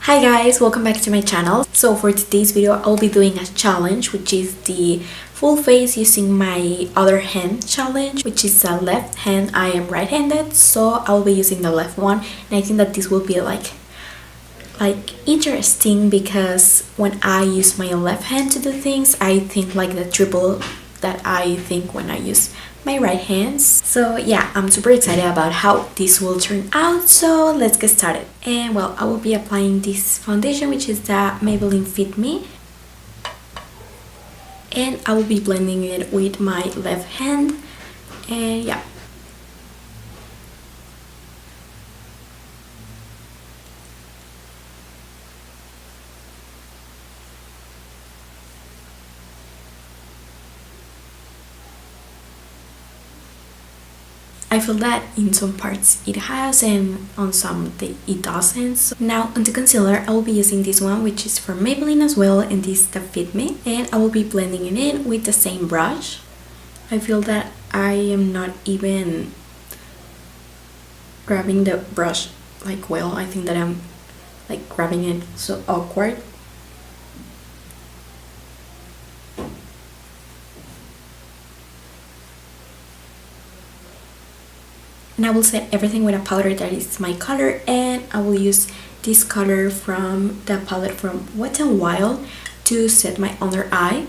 Hi guys, welcome back to my channel. So for today's video, I'll be doing a challenge, which is the full face using my other hand challenge, which is a left hand. I am right-handed, so I'll be using the left one, and I think that this will be like interesting because when I use my left hand to do things, I think like the triple that I think when I use my right hands. So yeah, I'm super excited about how this will turn out, so let's get started. And well, I will be applying this foundation, which is the Maybelline Fit Me, and I will be blending it with my left hand. And yeah, I feel that in some parts it has and on some it doesn't. So now on the concealer, I will be using this one, which is from Maybelline as well, and this is the Fit Me, and I will be blending it in with the same brush. I feel that I am not even grabbing the brush like well. I think that I'm like grabbing it so awkward. And I will set everything with a powder that is my color, and I will use this color from the palette from Wet n Wild to set my under eye.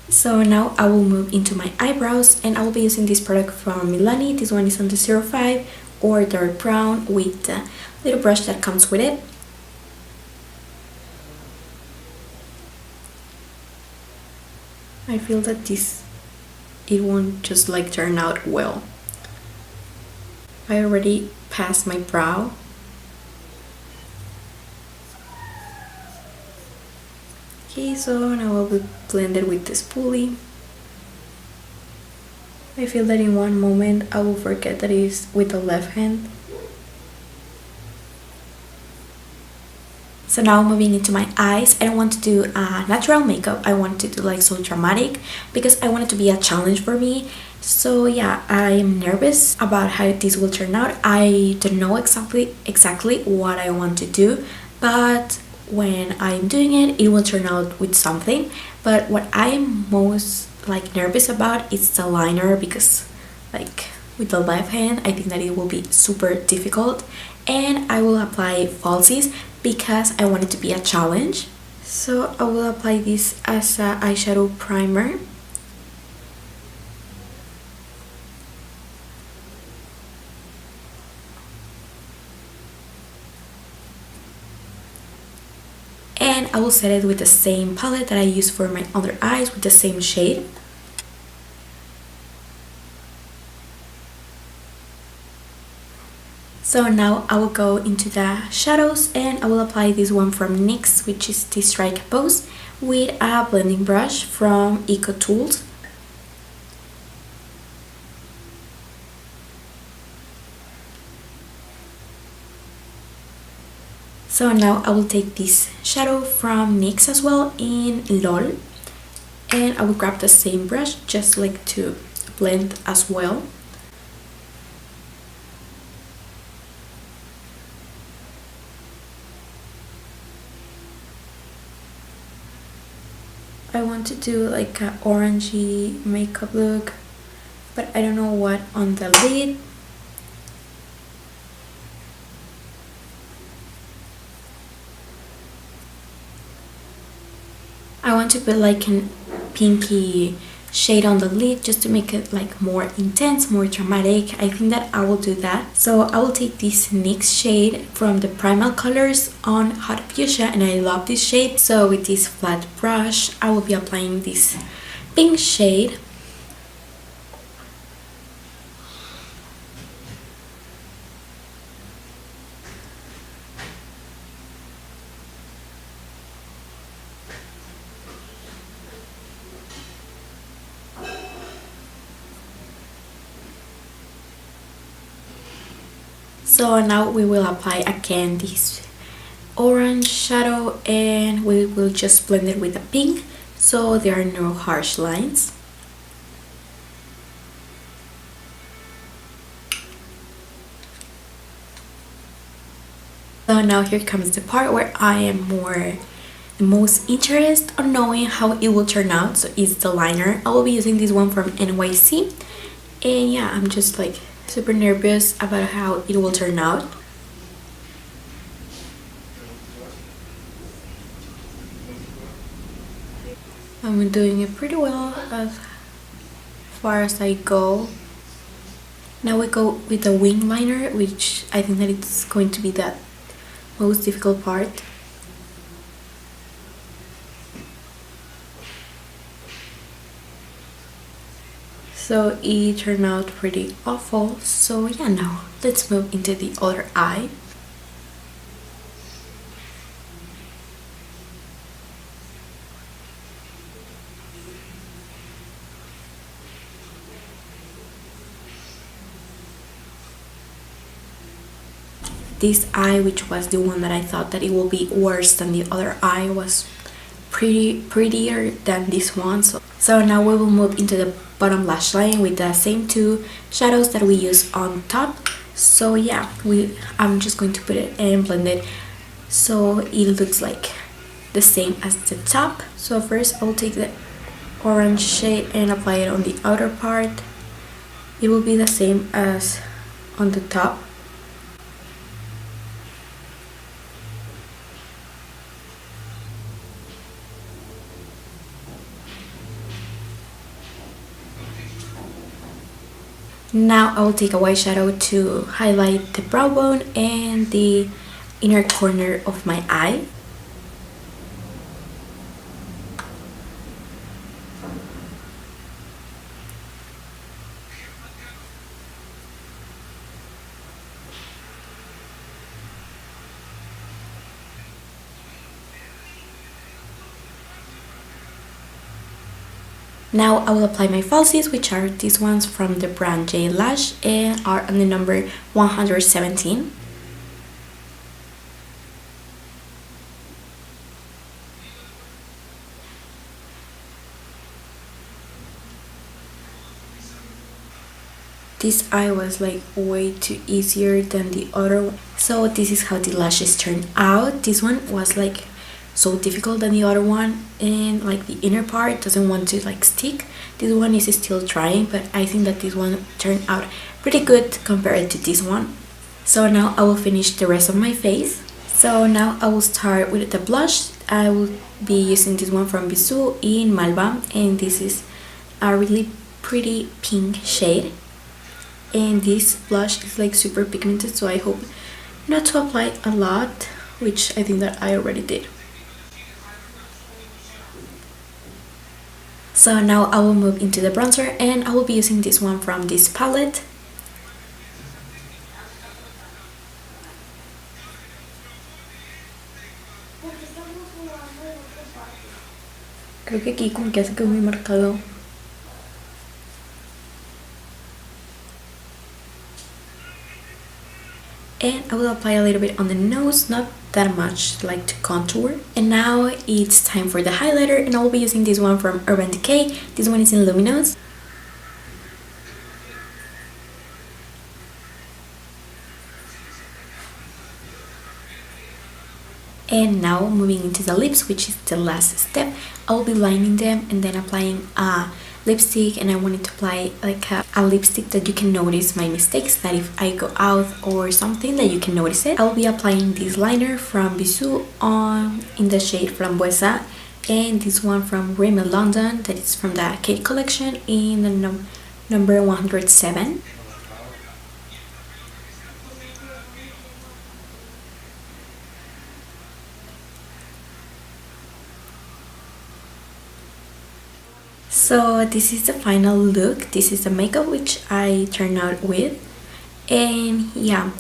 So now I will move into my eyebrows, and I will be using this product from Milani. This one is on the 05 or dark brown with the little brush that comes with it. I feel that it won't just like turn out well. I already passed my brow. Okay, so now I will blend it with the spoolie. I feel that in one moment I will forget that it is with the left hand. So now moving into my eyes, I don't want to do a natural makeup. I want to do like so dramatic because I want it to be a challenge for me. So yeah, I am nervous about how this will turn out. I don't know exactly what I want to do, but when I'm doing it, it will turn out with something. But what I am most like nervous about is the liner, because like with the left hand, I think that it will be super difficult, and I will apply falsies because I want it to be a challenge. So I will apply this as an eyeshadow primer. And I will set it with the same palette that I use for my under eyes with the same shade. So now I will go into the shadows, and I will apply this one from NYX, which is the Strike Pose, with a blending brush from Eco Tools. So now I will take this shadow from NYX as well in LOL, and I will grab the same brush just like to blend as well. I want to do like an orangey makeup look, but I don't know what on the lid. I want to put like a pinky shade on the lid just to make it like more intense, more dramatic. I think that I will do that. So I will take this NYX shade from the Primal Colors on Hot Fuchsia, and I love this shade. So with this flat brush, I will be applying this pink shade. So now we will apply again this orange shadow, and we will just blend it with the pink so there are no harsh lines. So now here comes the part where I am most interested on knowing how it will turn out. So it's the liner. I will be using this one from NYC, and yeah, I'm just like super nervous about how it will turn out. I'm doing it pretty well as far as I go. Now we go with the wing liner, which I think that it's going to be the most difficult part. So it turned out pretty awful. So yeah, now let's move into the other eye. This eye, which was the one that I thought that it will be worse than the other eye, was prettier than this one. So now we will move into the bottom lash line with the same two shadows that we use on top. So yeah, I'm just going to put it and blend it so it looks like the same as the top. So first I'll take the orange shade and apply it on the outer part. It will be the same as on the top. Now I will take a white shadow to highlight the brow bone and the inner corner of my eye. Now I will apply my falsies, which are these ones from the brand J Lash and are on the number 117. This eye was like way too easier than the other one. So this is how the lashes turned out. This one was like so difficult than the other one, and like the inner part doesn't want to like stick. This one is still trying, but I think that this one turned out pretty good compared to this one. So now I will finish the rest of my face. So now I will start with the blush. I will be using this one from Bisou in Malva, and this is a really pretty pink shade, and this blush is like super pigmented, so I hope not to apply a lot, which I think that I already did. So now I will move into the bronzer, and I will be using this one from this palette. Creo que aquí como que hace que es muy marcado. And I will apply a little bit on the nose, not that much, like to contour. And now it's time for the highlighter, and I will be using this one from Urban Decay. This one is in Luminous. And now moving into the lips, which is the last step. I will be lining them and then applying a lipstick, and I wanted to apply like a lipstick that you can notice my mistakes, that if I go out or something that you can notice it. I will be applying this liner from Bisou in the shade Framboesa, and this one from Rimmel London that is from the Kate collection in the number 107. So this is the final look. This is the makeup which I turned out with. And yeah,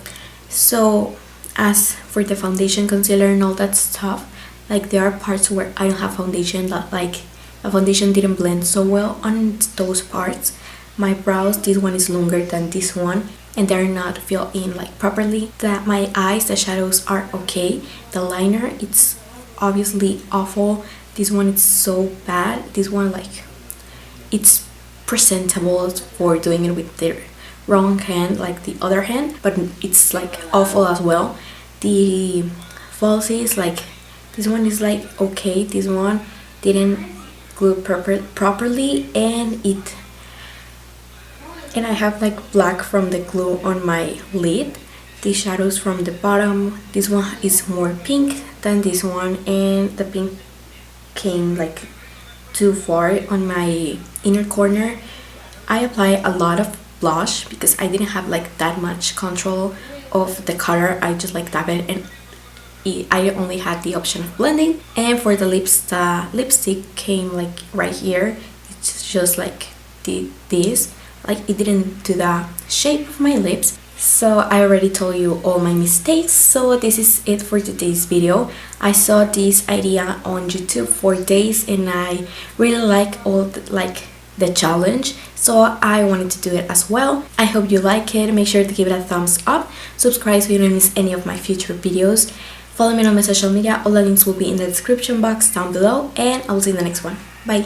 so as for the foundation, concealer and all that stuff, like there are parts where I don't have foundation, that like the foundation didn't blend so well on those parts. My brows, this one is longer than this one, and they're not filled in like properly. My eyes, the shadows are okay. The liner, it's obviously awful. This one is so bad. This one, like, it's presentable for doing it with the wrong hand, like the other hand, but it's like awful as well. the falsies, like this one is like okay, this one didn't glue properly, and I have like black from the glue on my lid. The shadows from the bottom, this one is more pink than this one, and the pink came like too far on my inner corner. I apply a lot of blush because I didn't have like that much control of the color. I just like dab it, and I only had the option of blending. And for the lips, the lipstick came like right here. It's just like this, like it didn't do the shape of my lips. So I already told you all my mistakes, so this is it for today's video. I saw this idea on YouTube for days, and I really like the challenge, so I wanted to do it as well. I hope you like it. Make sure to give it a thumbs up, subscribe so you don't miss any of my future videos, follow me on my social media. All the links will be in the description box down below, and I will see you in the next one. Bye.